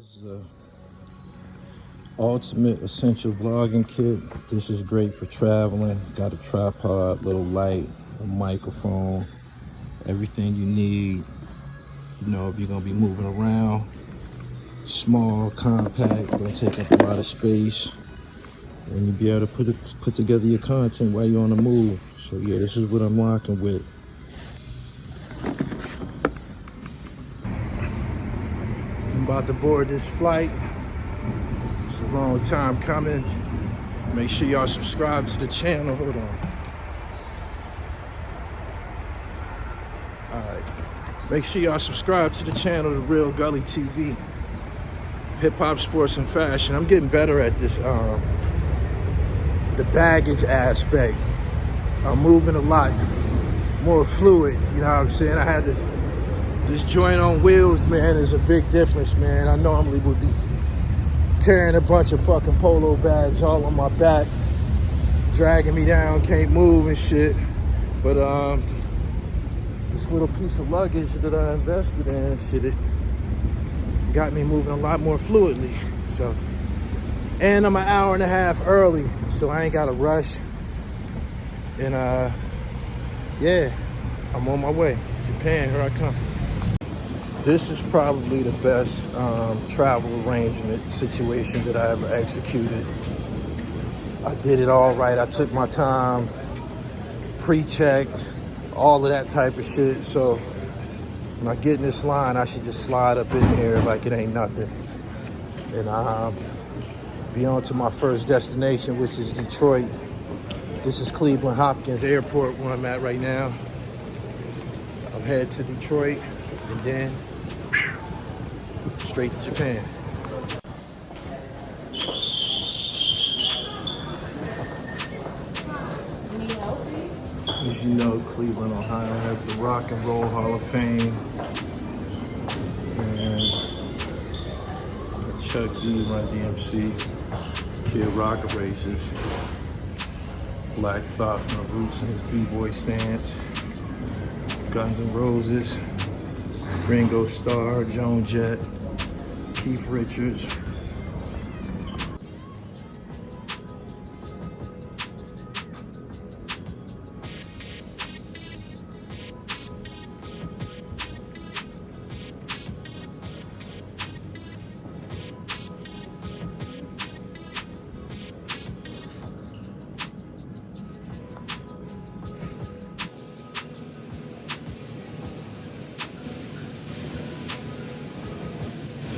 This is a ultimate essential vlogging kit. This is great for traveling. Got a tripod, little light, a microphone, everything you need. You know, if you're gonna be moving around, small, compact, don't take up a lot of space, and you'll be able to put together your content while you're on the move. So yeah, this is what I'm rocking with. I'm about to board this flight. It's a long time coming. Make sure y'all subscribe to the channel. Hold on. All right. Make sure y'all subscribe to the channel, The Real Gully TV. Hip hop, sports, and fashion. I'm getting better at this, the baggage aspect. I'm moving a lot more fluid, you know what I'm saying? I had to, this joint on wheels, man, is a big difference, man. I normally would be carrying a bunch of fucking polo bags all on my back, dragging me down, can't move and shit. But this little piece of luggage that I invested in, shit, it got me moving a lot more fluidly. So, and I'm an hour and a half early, so I ain't got to rush. And yeah, I'm on my way. Japan, here I come. This is probably the best travel arrangement situation that I ever executed. I did it all right. I took my time, pre-checked, all of that type of shit. So when I get in this line, I should just slide up in here like it ain't nothing. And be on to my first destination, which is Detroit. This is Cleveland Hopkins Airport where I'm at right now. I'm headed to Detroit and then straight to Japan. As you know, Cleveland, Ohio has the Rock and Roll Hall of Fame. And Chuck D, Run DMC, Kid Rock races. Black Thought from the Roots in his B-boy stance. Guns N' Roses, Ringo Starr, Joan Jett, Keith Richards.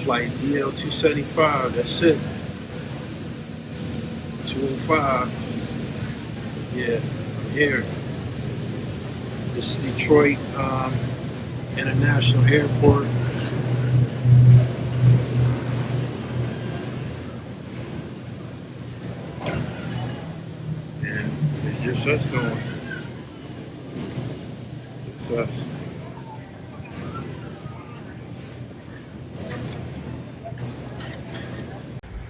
Flight DL-275, that's it. 205. Yeah, I'm here. This is Detroit International Airport. And it's just us going. It's us.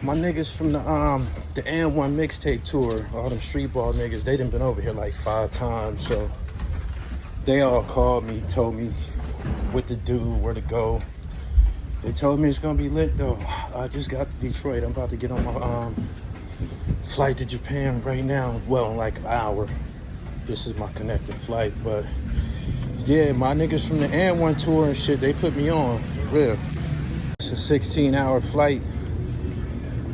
My niggas from the N1 mixtape tour, all them street ball niggas, they done been over here like 5 times, so they all called me, told me what to do, where to go. They told me it's gonna be lit though. I just got to Detroit. I'm about to get on my flight to Japan right now. Well, in like an hour. This is my connecting flight, but yeah, my niggas from the N1 tour and shit, they put me on, for real. It's a 16-hour flight.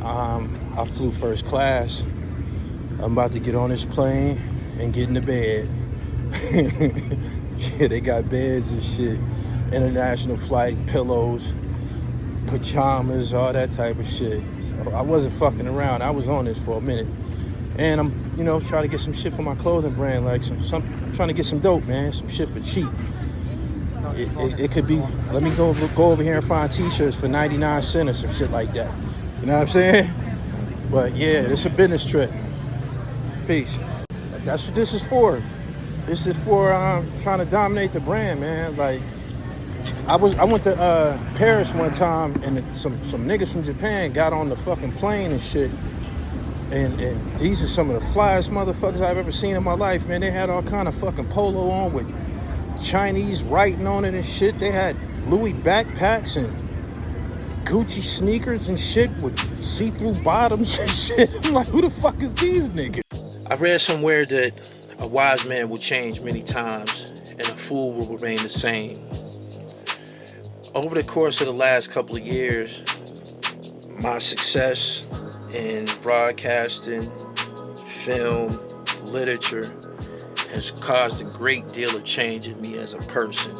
I flew first class. I'm about to get on this plane and get into bed. Yeah, they got beds and shit. International flight, pillows, pajamas, all that type of shit. So I wasn't fucking around. I was on this for a minute. And I'm, you know, trying to get some shit for my clothing brand, like some I'm trying to get some dope, man, some shit for cheap. It could be, let me go over here and find t-shirts for 99 cents or some shit like that. You know what I'm saying? But yeah, it's a business trip. Peace. That's what this is for. This is for trying to dominate the brand, man. Like, I went to Paris one time, and some niggas from Japan got on the fucking plane and shit. And these are some of the flyest motherfuckers I've ever seen in my life, man. They had all kind of fucking polo on with Chinese writing on it and shit. They had Louis backpacks and Gucci sneakers and shit with see-through bottoms and shit. I'm like, who the fuck is these niggas? I read somewhere that a wise man will change many times and a fool will remain the same. Over the course of the last couple of years, my success in broadcasting, film, literature has caused a great deal of change in me as a person.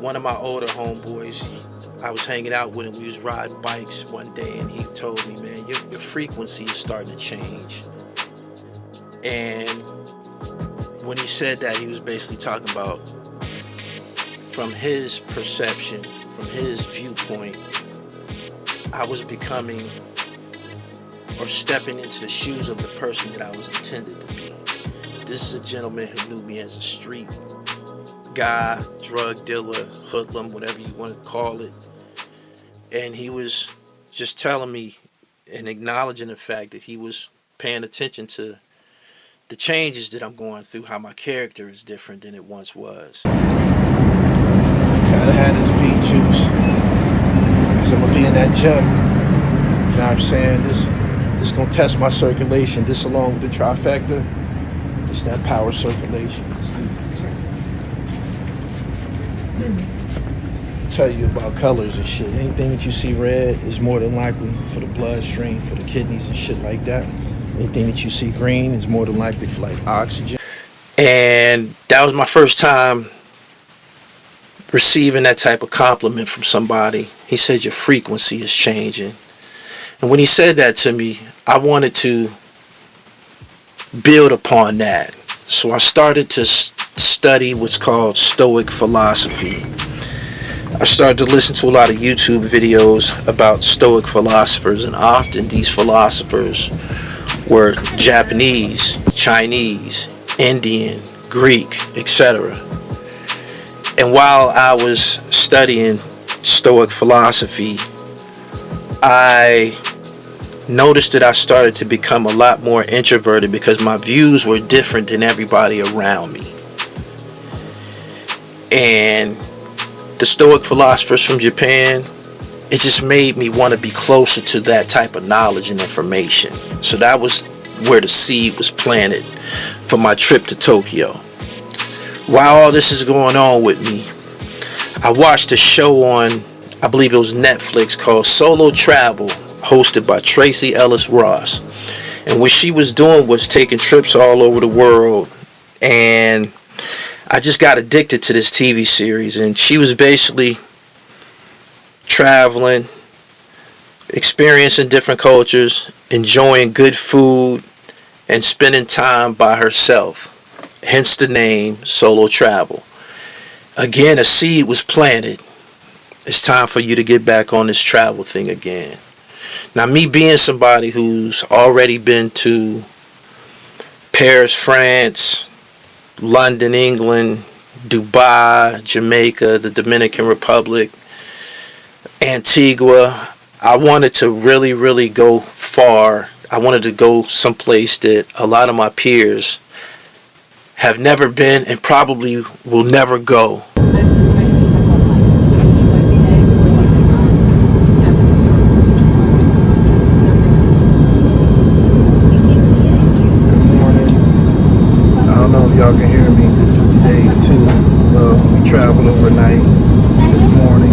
One of my older homeboys, I was hanging out with him. We was riding bikes one day, and he told me, man, your frequency is starting to change. And when he said that, he was basically talking about, from his perception, from his viewpoint, I was becoming or stepping into the shoes of the person that I was intended to be. This is a gentleman who knew me as a street guy, drug dealer, hoodlum, whatever you want to call it. And he was just telling me and acknowledging the fact that he was paying attention to the changes that I'm going through, how my character is different than it once was. Gotta have this beet juice, because I'm gonna be in that gym. You know what I'm saying? This gonna test my circulation. This along with the trifecta, just that power circulation. Tell you about colors and shit. Anything that you see red is more than likely for the bloodstream, for the kidneys and shit like that. Anything that you see green is more than likely for like oxygen. And that was my first time receiving that type of compliment from somebody. He said your frequency is changing. And when he said that to me, I wanted to build upon that. So I started to study what's called Stoic philosophy. I started to listen to a lot of YouTube videos about Stoic philosophers, and often these philosophers were Japanese, Chinese, Indian, Greek, etc. And while I was studying Stoic philosophy, I noticed that I started to become a lot more introverted because my views were different than everybody around me. And the Stoic philosophers from Japan, it just made me want to be closer to that type of knowledge and information. So that was where the seed was planted for my trip to Tokyo. While all this is going on with me, I watched a show on, I believe it was Netflix, called Solo Travel, hosted by Tracy Ellis Ross. And what she was doing was taking trips all over the world, and I just got addicted to this TV series. And she was basically traveling, experiencing different cultures, enjoying good food, and spending time by herself. Hence the name Solo Travel. Again, a seed was planted. It's time for you to get back on this travel thing again. Now, me being somebody who's already been to Paris, France, London, England, Dubai, Jamaica, the Dominican Republic, Antigua, I wanted to really, really go far. I wanted to go someplace that a lot of my peers have never been and probably will never go. Y'all can hear me. This is day 2. We traveled overnight this morning.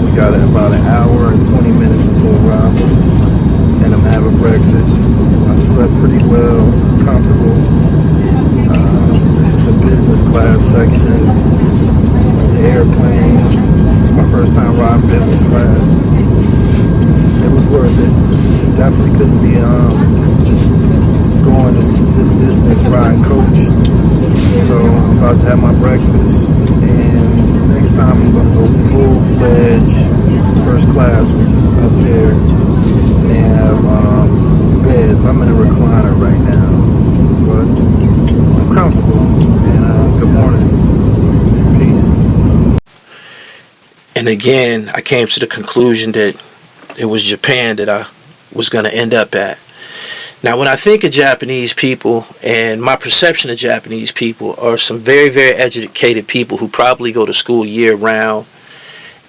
We got about an hour and 20 minutes until arrival, and I'm having breakfast. I slept pretty well, comfortable. This is the business class section of the airplane. It's my first time riding business class. It was worth it. Definitely couldn't be going this distance riding coach. So I'm about to have my breakfast, and next time I'm going to go full-fledged first class, which is up there, and they have beds. I'm in a recliner right now, but I'm comfortable, and good morning. Peace. And again, I came to the conclusion that it was Japan that I was going to end up at. Now, when I think of Japanese people, and my perception of Japanese people are some very, very educated people who probably go to school year round,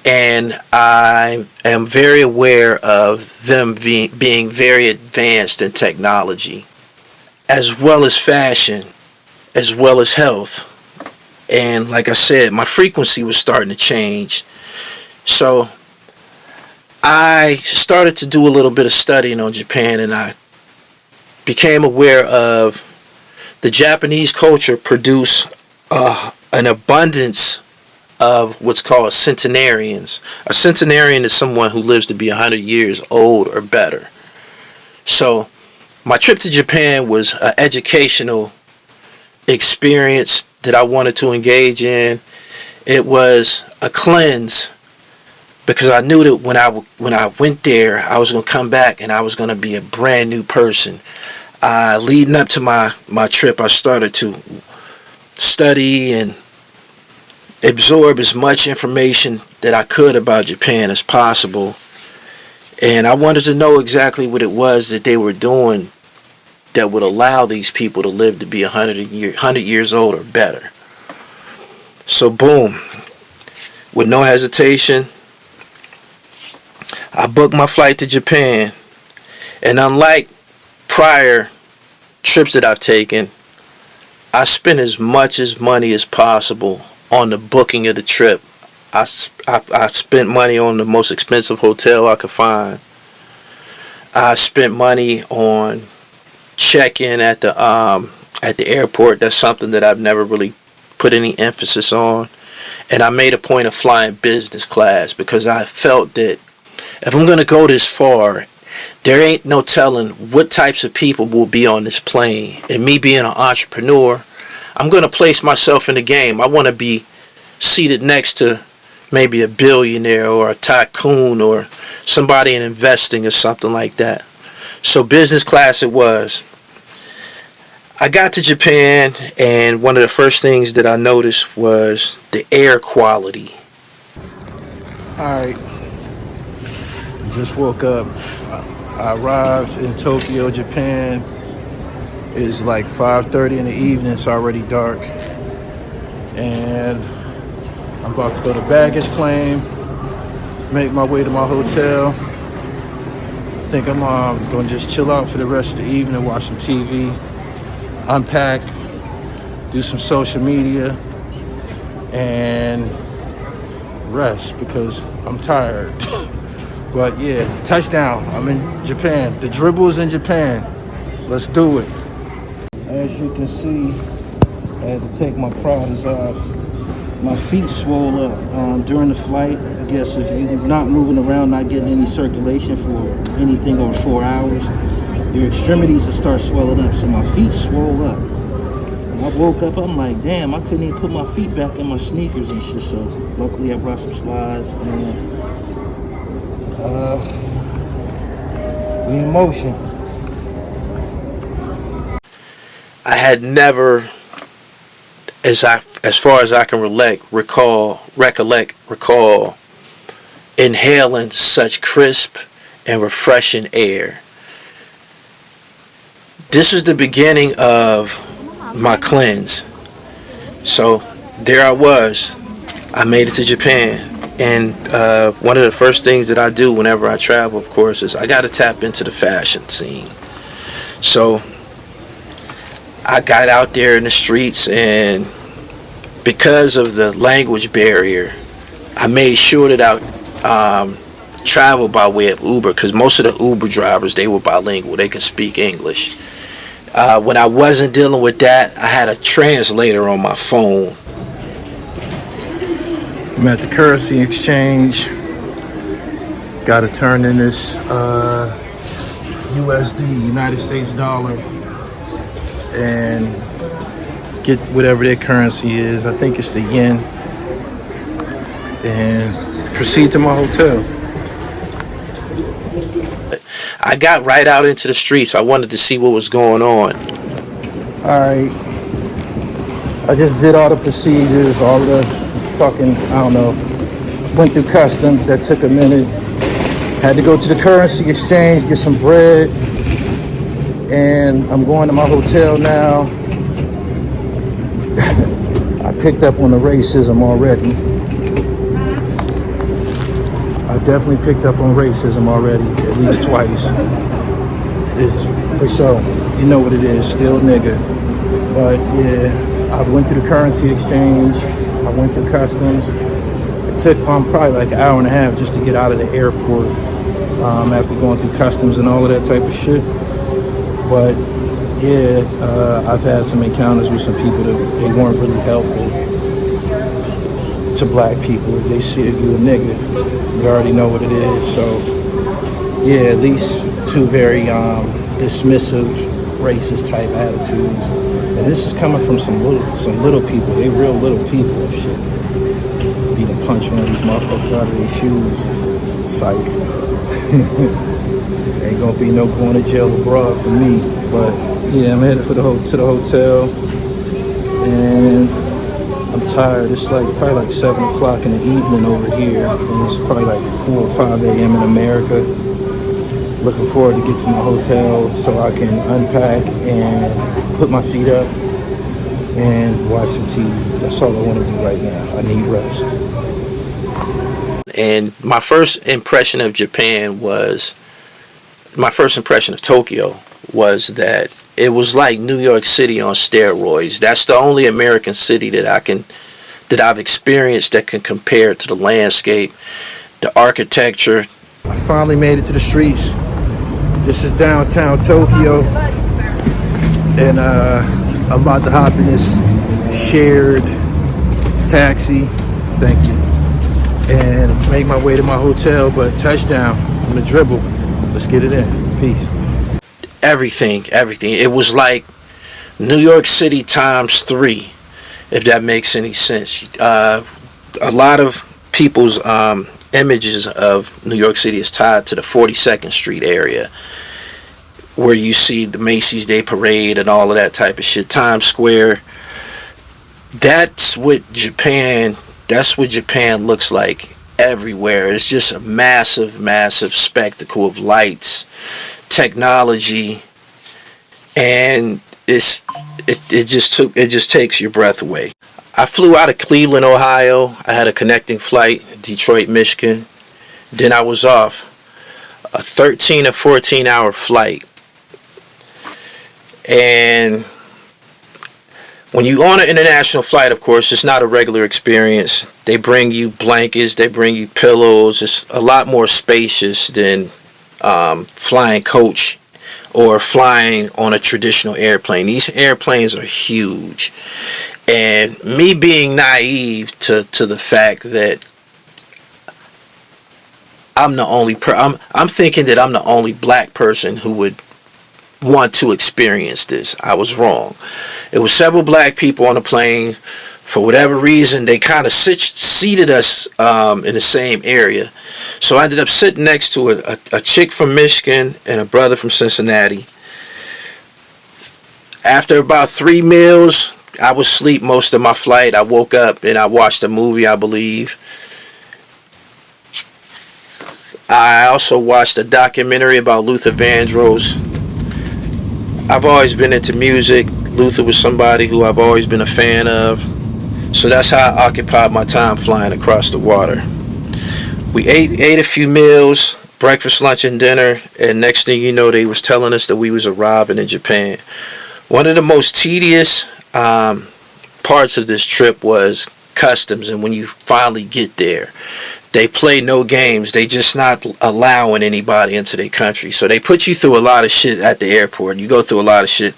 and I am very aware of them being very advanced in technology, as well as fashion, as well as health. And like I said, my frequency was starting to change. So I started to do a little bit of studying on Japan, and I became aware of the Japanese culture produce an abundance of what's called centenarians. A centenarian is someone who lives to be 100 years old or better. So my trip to Japan was an educational experience that I wanted to engage in. It was a cleanse, because I knew that when I went there, I was going to come back and I was going to be a brand new person. Leading up to my trip, I started to study and absorb as much information that I could about Japan as possible. And I wanted to know exactly what it was that they were doing that would allow these people to live to be 100 years old or better. So boom, with no hesitation, I booked my flight to Japan. And unlike prior trips that I've taken, I spent as much money as possible on the booking of the trip. I spent money on the most expensive hotel I could find. I spent money on check-in at the airport. That's something that I've never really put any emphasis on. And I made a point of flying business class, because I felt that if I'm going to go this far, there ain't no telling what types of people will be on this plane. And me being an entrepreneur, I'm going to place myself in the game. I want to be seated next to maybe a billionaire or a tycoon or somebody in investing or something like that. So business class it was. I got to Japan, and one of the first things that I noticed was the air quality. Alright, just woke up. I arrived in Tokyo, Japan. It's like 5:30 in the evening. It's already dark. And I'm about to go to baggage claim, make my way to my hotel. I think I'm going to just chill out for the rest of the evening, watch some TV, unpack, do some social media, and rest because I'm tired. But yeah, touchdown. I'm in Japan. The dribble is in Japan. Let's do it. As you can see, I had to take my Pradas off. My feet swole up during the flight. I guess if you're not moving around, not getting any circulation for anything over 4 hours, your extremities will start swelling up. So my feet swole up. When I woke up, I'm like, damn, I couldn't even put my feet back in my sneakers and shit. So luckily I brought some slides, and we in motion. I had never, as far as I can recall, inhaling such crisp and refreshing air. This is the beginning of my cleanse. So there I was. I made it to Japan. And one of the first things that I do whenever I travel, of course, is I got to tap into the fashion scene. So I got out there in the streets, and because of the language barrier, I made sure that I traveled by way of Uber, because most of the Uber drivers, they were bilingual. They could speak English. When I wasn't dealing with that, I had a translator on my phone. I'm at the currency exchange. Got to turn in this USD, United States dollar, and get whatever their currency is. I think it's the yen. And proceed to my hotel. I got right out into the streets. I wanted to see what was going on. Alright. I just did all the procedures, all the fucking, I don't know, went through customs. That took a minute. Had to go to the currency exchange, get some bread, and I'm going to my hotel now. I picked up on the racism already. I definitely picked up on racism already, at least twice. It's for sure. You know what it is, still nigga. But yeah, I went through the currency exchange. I went through customs. It took probably like an hour and a half just to get out of the airport after going through customs and all of that type of shit. But yeah, I've had some encounters with some people that they weren't really helpful to black people. If they see if you a nigga, you already know what it is. So yeah, at least two very dismissive, racist type attitudes. And this is coming from some little people. They real little people. Shit, be to punch one of these motherfuckers out of their shoes. Psych. Ain't gonna be no going to jail abroad for me. But yeah, I'm headed to the hotel, and I'm tired. It's like probably like 7 o'clock in the evening over here, and it's probably like 4 or 5 a.m. in America. Looking forward to get to my hotel so I can unpack and put my feet up and watch some TV. That's all I want to do right now. I need rest. And my first impression of Tokyo was that it was like New York City on steroids. That's the only American city that I've experienced that can compare to the landscape, the architecture. I finally made it to the streets. This is downtown Tokyo, and I'm about to hop in this shared taxi, thank you, and make my way to my hotel. But touchdown from the dribble. Let's get it in. Peace. Everything. It was like New York City times 3, if that makes any sense. A lot of people's images of New York City is tied to the 42nd Street area, where you see the Macy's Day Parade and all of that type of shit. Times Square. That's what Japan looks like everywhere. It's just a massive spectacle of lights, technology, and it just takes your breath away. I flew out of Cleveland, Ohio. I had a connecting flight, Detroit, Michigan. Then I was off. A 13 or 14 hour flight. And when you on an international flight, of course, it's not a regular experience. They bring you blankets, they bring you pillows. It's a lot more spacious than flying coach or flying on a traditional airplane. These airplanes are huge. And me being naive to the fact that I'm thinking that I'm the only black person who would want to experience this. I was wrong. It was several black people on the plane. For whatever reason, they kind of seated us in the same area. So I ended up sitting next to a chick from Michigan and a brother from Cincinnati. After about 3 meals, I was asleep most of my flight. I woke up and I watched a movie, I believe. I also watched a documentary about Luther Vandross. I've always been into music. Luther was somebody who I've always been a fan of. So that's how I occupied my time flying across the water. We ate a few meals, breakfast, lunch, and dinner, and next thing you know, they was telling us that we was arriving in Japan. One of the most tedious parts of this trip was customs, and when you finally get there, they play no games. They just not allowing anybody into their country. So they put you through a lot of shit at the airport. You go through a lot of shit.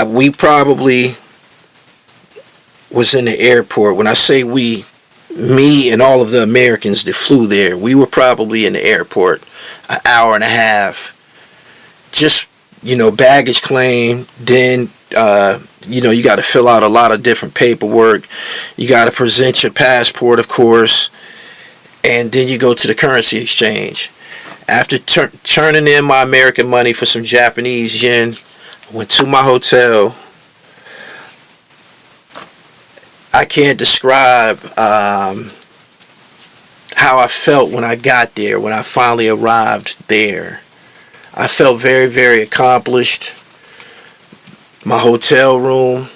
We probably was in the airport. When I say we, me and all of the Americans that flew there, we were probably in the airport an hour and a half. Just, baggage claim. Then, you got to fill out a lot of different paperwork. You got to present your passport, of course. And then you go to the currency exchange. After turning in my American money for some Japanese yen, I went to my hotel. I can't describe how I felt when I got there, when I finally arrived there. I felt very, very accomplished. My hotel room,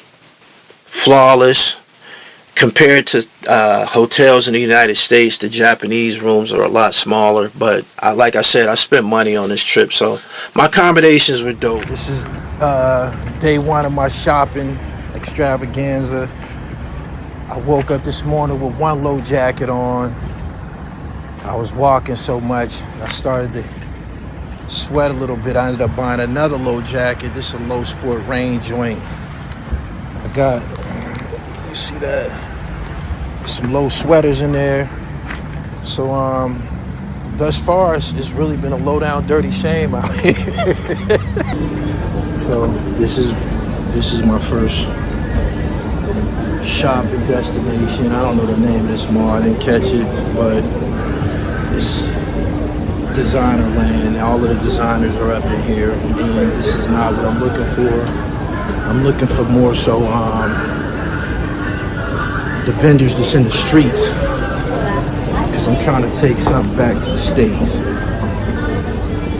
flawless. Compared to hotels in the United States, the Japanese rooms are a lot smaller. But like I said, I spent money on this trip, so my accommodations were dope. This is day one of my shopping extravaganza. I woke up this morning with one low jacket on. I was walking so much, I started to sweat a little bit. I ended up buying another low jacket. This is a low sport rain joint. I got, you see that? Some low sweaters in there. So thus far it's really been a low down dirty shame out here. So this is my first shopping destination. I don't know the name of this mall, I didn't catch it, but it's designer land. All of the designers are up in here, and this is not what I'm looking for. I'm looking for more so the vendors that's in the streets, because I'm trying to take something back to the States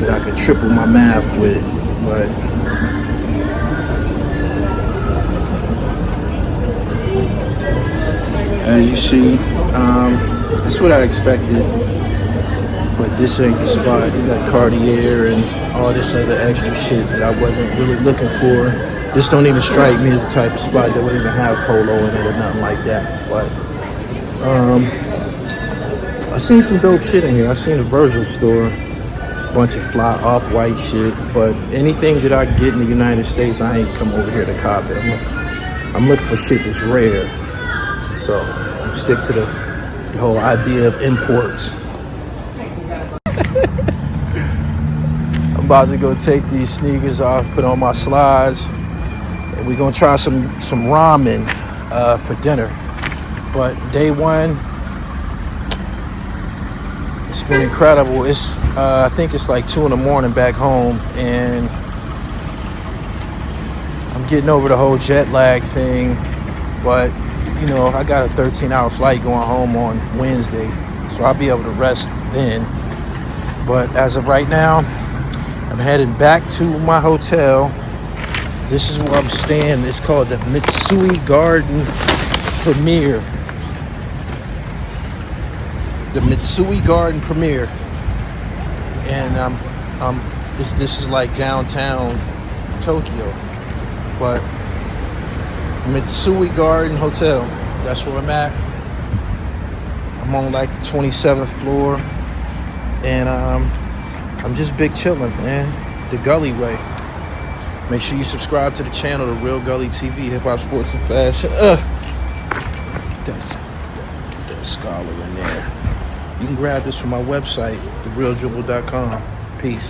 that I could triple my math with. But as you see, that's what I expected. But this ain't the spot. You got Cartier and all this other extra shit that I wasn't really looking for. This don't even strike me as the type of spot that would even have polo in it or nothing like that. But I seen some dope shit in here. I seen a Virgil store, bunch of fly off-white shit. But anything that I get in the United States, I ain't come over here to cop it. I'm looking for shit that's rare. So I'm stick to the whole idea of imports. I'm about to go take these sneakers off, put on my slides, and we're gonna try some ramen for dinner. But day one, it's been incredible. It's I think it's like 2 in the morning back home, and I'm getting over the whole jet lag thing. But you know, I got a 13-hour flight going home on Wednesday, so I'll be able to rest then. But as of right now, I'm heading back to my hotel. This is where I'm staying. It's called the Mitsui Garden Premier. The Mitsui Garden Premier. And this is like downtown Tokyo. But Mitsui Garden Hotel, that's where I'm at. I'm on like the 27th floor. And I'm just big chillin', man. The Gully way. Make sure you subscribe to the channel, The Real Gully TV, hip hop, sports, and fashion. That's that scholar in there. You can grab this from my website, therealdribble.com. Peace.